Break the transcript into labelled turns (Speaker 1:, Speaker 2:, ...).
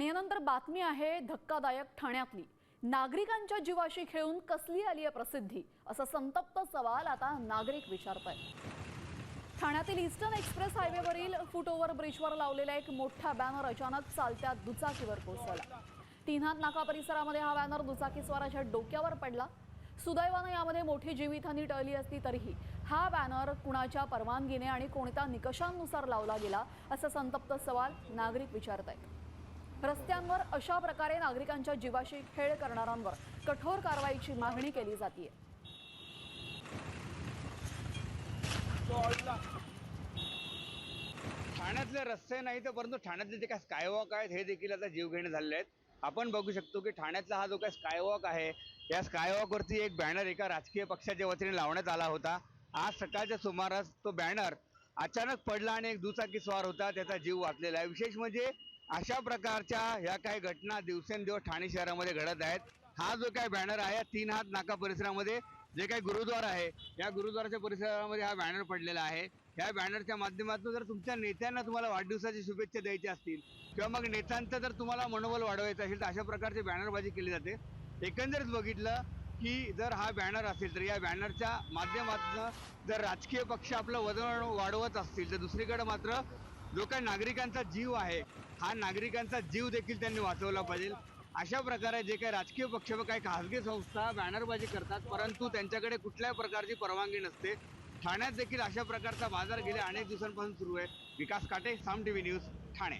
Speaker 1: आणि यानंतर बातमी आहे धक्कादायक ठाण्यातली। नागरिकांच्या जीवाशी खेळून कसली आली आहे प्रसिद्धी, असा संतप्त सवाल आता नागरिक विचारतायत। ठाण्यातील ईस्टर्न एक्सप्रेस हायवेवरील फुटओव्हर ब्रिजवर लावलेला एक मोठा बॅनर अचानक चालत्या दुचाकीवर कोसळला। तीनहात नाका परिसरामध्ये हा बॅनर दुचाकीस्वाराच्या डोक्यावर पडला। सुदैवाने यामध्ये मोठी जीवितहानी टळली असली तरीही हा बॅनर कुणाच्या परवानगीने आणि कोणत्या निकषांनुसार लावला गेला, असा संतप्त सवाल नागरिक विचारतायत। रस्त्यांवर अशा प्रकारे नागरिकांच्या जीवाशी खेळ करणाऱ्यांवर कठोर कारवाईची मागणी केली जाते।
Speaker 2: ठाण्यातले रस्ते नाही तर परंतु ठाण्यातले जे काय स्कायवॉक आहेत हे देखील आता जीवघेणे झालेले आहेत। आपण बघू शकतो की ठाण्यातला हा जो काय स्कायवॉक आहे, या स्कायवॉकवरती एक बॅनर एका राजकीय पक्षाच्या वतीने लावण्यात आला होता। आज सकाळच्या सुमारास तो बॅनर अचानक पडला आणि एक दुचाकी स्वार होता, त्याचा जीव वाचलेला आहे। विशेष म्हणजे अशा प्रकारच्या ह्या काही घटना दिवसेंदिवस ठाणे शहरामध्ये घडत आहेत। हा जो काय बॅनर आहे, तीन हात नाका परिसरामध्ये जे काही गुरुद्वारा आहे, या गुरुद्वाराच्या परिसरामध्ये हा बॅनर पडलेला आहे। ह्या बॅनरच्या माध्यमातून जर तुमच्या नेत्यांना तुम्हाला वाढदिवसाची शुभेच्छा द्यायच्या असतील किंवा मग नेत्यांचं जर तुम्हाला मनोबल वाढवायचं असेल तर अशा प्रकारची बॅनरबाजी केली जाते। एकंदरीत बघितलं की जर हा बॅनर असेल तर या बॅनरच्या माध्यमातून जर राजकीय पक्ष आपलं वजन वाढवत असतील तर दुसरीकडे मात्र जो काही नागरिकांचा जीव आहे, हा नागरिकांचा जीव देखील त्यांनी वाचवला पाहिजे। अशा प्रकारे जे काही राजकीय पक्ष व काही खासगी संस्था बॅनरबाजी करतात, परंतु त्यांच्याकडे कुठल्याही प्रकारची परवानगी नसते। ठाण्यात देखील अशा प्रकारचा बाजार गेल्या अनेक दिवसांपासून सुरू आहे। विकास काटे, साम टीव्ही न्यूज, ठाणे।